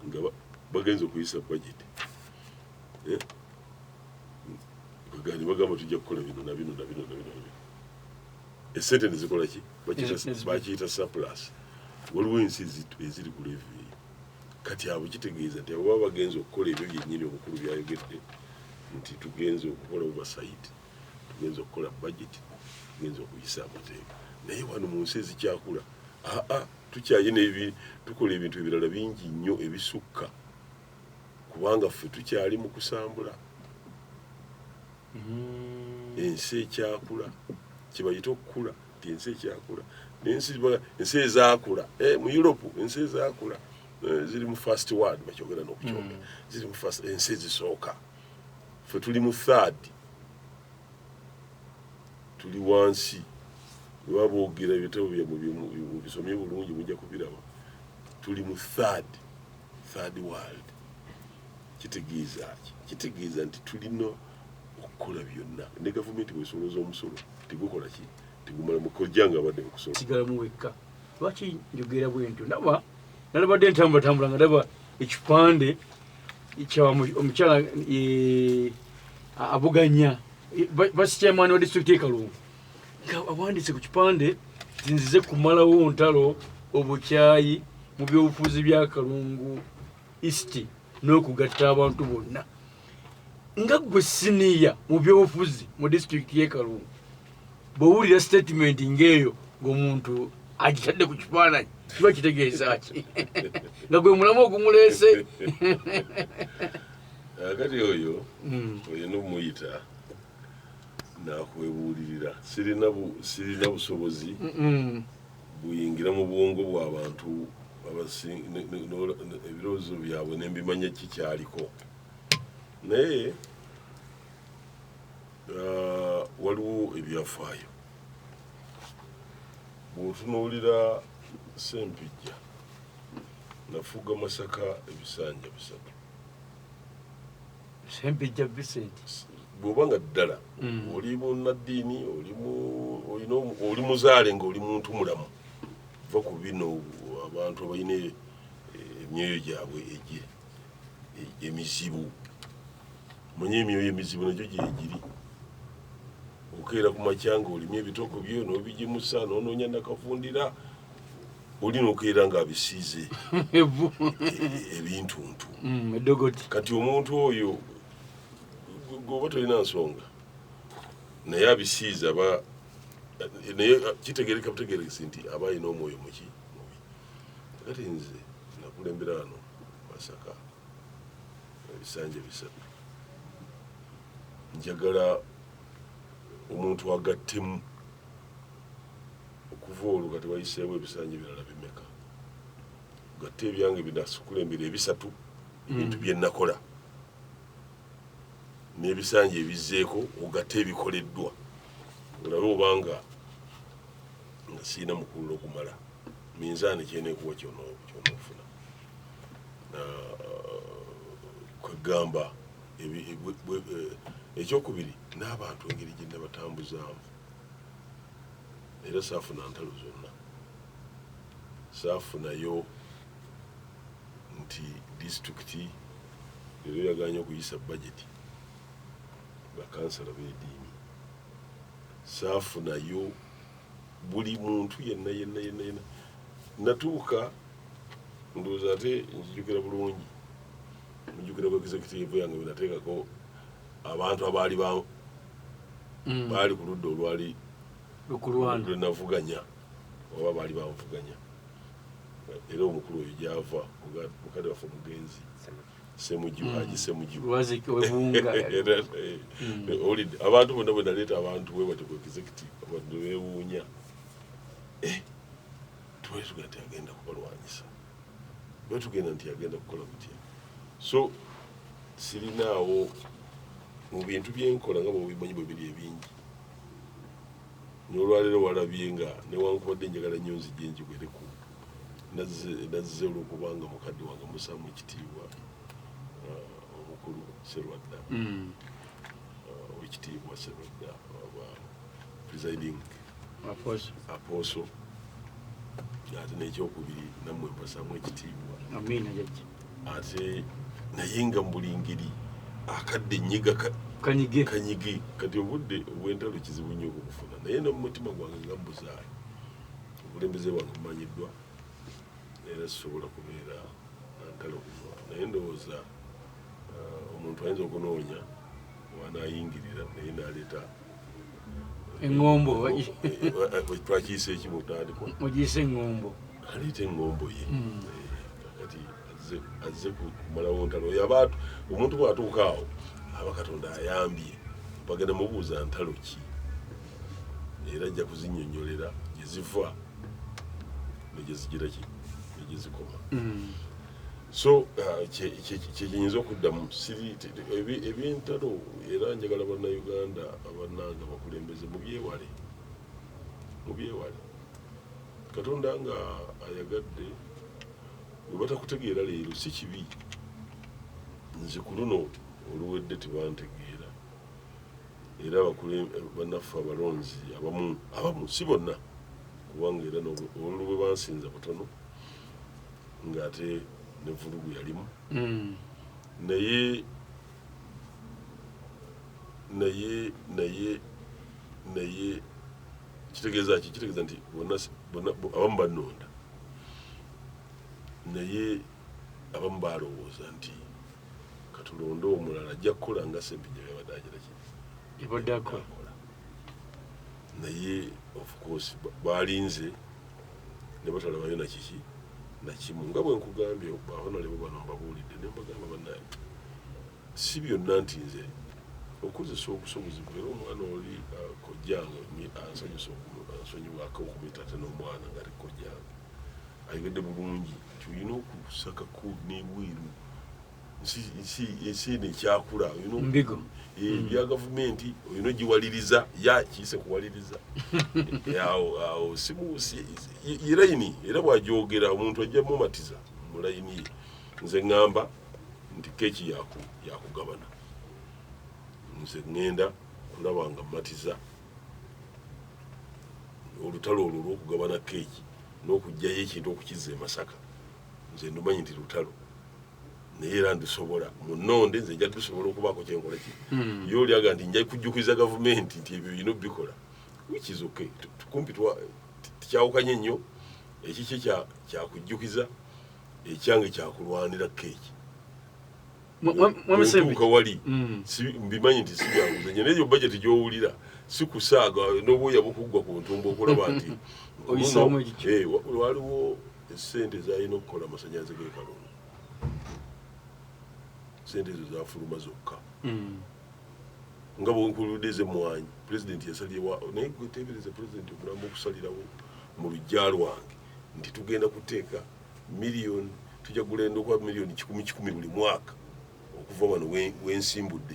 nga bagenza okuyisa budget bagani bagamba tujja kukola bino na bino na bino na bino esente nezikola ki bakiyita surplus waliwo ensi eziri ku levy kati abo kitegeeza nti abo baba bagenza okukola ebyo byennyini obukulu byayogedde nti tugenza okukola oversight tugenza okukola budget tugenza okuyisa amateeka naye wano mu nsi ezikyakula tukyayina tukola ebintu ebirala bingi nnyo ebisukka kubanga ffe tukyali mu kusambula ensi ekyakula kibayita okukula nti ensi ekyakula ensi ezaakula mu Europe ensi ezaakula ziri mu first world bakyogera n'okukyogera ziri mu first ensi ezisooka ffe tuli mu third tuli wansi bwe boogera ebitabo mu bisomye bulungi mujja kubiraba tuli mu third world kitegeeza nti tulina okukola byonna ne gavumenti bwesoloza omusolo tigukola ki tigumala mukojjanga abadde mukusola sigalamu wekka lwaki njogera bwentyo nalabadde ntambula nga ndaba ekipande kya omukyala abuganya vice chairman wa district y'e Kalungu nga awandise ku kipande nzize kumalawo ntalo obukyayi mu byobufuzi bya Kalungu East n'okugatta abantu bonna nga gwe siniya mu byobufuzi mu district y'e Kalungu bw'owulira statement ng'eyo ng'omuntu agitadde ku kifaananyi kiba kitegeeza ki nga gwe mulamu ogumuleese kati oyo n'omuyita nakwebuulirira sirina busobozi buyingira mu bwongo bw'abantu ebirowoozo byabwe nembimanya kikyaliko naye waliwo ebyafaayo bw'otunuulira Ssempijja nafuga Masaka ebisanja 3 Ssempijja Vincent bw'obanga ddala oli munnaddiini oli muzaale ng'oli muntu mulamu va ku bino abantu abalina emyoyo gyabwe emizibu manye emyoyo emizibu nagyo gyegiri okeera ku makya ng'olimya ebitoko byo n'obigimusa n'onoonya nakavundira olina okeera ng'abisiize ebintuntu kati omuntu oyo goba tolina nsonga naye abisiiza naye kitegereka butegerekesi nti aba alina omwoyo muki mubi kati nze nakulembera wano Masaka ebisanja 3 njagala omuntu agattemu okuva olwo kati wayiseewo ebisanja ebirala bimeka gatte ebyange binasukulembera 3 ebintu bye nakola n'ebisanja ebizzeeko ogatte ebikoleddwa olabe obanga nga siina mukulu okumala minzaani kyeneekuwa kyonoofuna kwegamba ekyokubiri n'abantu engeri gye nabatambuzaamu era saafuna ntalo zonna saafunayo nti disitulikiti leero yaganya okuyisa bajeti bakansala b'eddiini saafunayo buli muntu yenna natuuka ndowooza ate nkijjukira bulungi mujjukira ku executive yange benateekako abantu abaali baali ku ludda olwali lwenavuganya oba baali banvuganya era omukulu oyo gyava mukadde waffe omugenzi Haji Semujibu abantu bonna bwe naleeta abantu bwe bati ku executive abantu beewuunya tugenda nti agenda kubalwanyisa tugenda nti agenda kukola butya so sirinaawo mu bintu byenkola nga bwebimanyi bwe biri ebingi n'olwaleero walabye nga newankubadde njagala nnyo nzijje njigwereku nazze olwokubanga mukadde wange musaamu ekitiibwa omukulu Sserwadda owekitiibwa Sserwadda presiding apostle ate n'ekyokubiri nammwe mpasaamu ekitiibwa ate naye nga mu buli ngeri akadde nnyiga kanyige kati obudde obw'entalo kizibu nnyo okukufuna naye no mu mutima gwange nga mbuzaayo obukulembeze bwange bumanyiddwa era sisobola kubeera ntalo kuno naye ndowooza omuntu ayinza okunoonya wanayingirira naye naleeta eŋŋombo twakiyisa ekimutandikwa mugiyise eŋŋombo aleeta eŋŋombo ye kati azze kumalawo ntalo omuntu bw'atuuka awo aba Katonda ayambye bagenda mubuuza ntalo ki era ajja kuzinnyonnyolera gye ziva negyezigira ki negyezikoma so kyenyinza okuddamu ebyentalo era njagala bannayuganda abannanga bakulembeze mubyewale Katonda nga ayagadde bwe batakutegeera leero si kibi nze ku luno oluwedde tebantegeera era bannaffe abalonzi abamu si bonna kubanga era olwo bwe bansinza butono ng'ate ne vulugu yalimu naye kitegeeza nti abamu bannonda naye abamu balowooza nti katulonde omulala ajja kukola nga Sempijja byabadde agira ibadde akola naye of course balinze ne batalabayo nakiki nakimu nga bwe nkugambye bahonalebo bano mbabuulidde ne mbagamba bannaye si byonna nti nze okozesa obusobozi era omwana oli kojjange ansonyiwako okumuyita ate n'omwana nga ali kojjange ayogedde bulungi nti olina okusakako n'ebweru ensi eno ekyakula mbigo bya gavumenti olina ogiwaliriza kiyise kuwaliriza awo yelayini era bw'agyogera omuntu ajja mumatiza mu layini ye nze ŋŋamba nti keeki yakugabana nze ŋŋenda kulaba nga mmatiza olutalo olwo olw'okugabana keeki n'okugjayo ekintu okukiza e Masaka nze ndumanyi nti lutalo naye era ndisobola munonde nze nja tusobola okubaako kyenkola ki ye oli aga nti nja kujjukiza gavumenti nti ebyo birina bikola which is okay kumpi tikyawukanye nnyo ekikye kyakujjukiza ekyange kyakulwanira keeki ntuuka wali mbimanyi nti si byanguzanya naye eyo bajeti gy'owulira si kusaaga n'obwoya bukuggwa ku ntumba okulaba nti waliwo esente zalina okukola amasanyalaze g'e Kalungu sente ezo zafuluma zokka nga bwenkuludde ez'emmwanyi pulezidenti yasalyewa naye gweteebereza pulezidenti okulamba okusalirawo mu lujja lwange nti tugenda kuteeka miliyoni tujja kulenda okuba miliyoni 10 buli mwaka okuva wano wensimbudde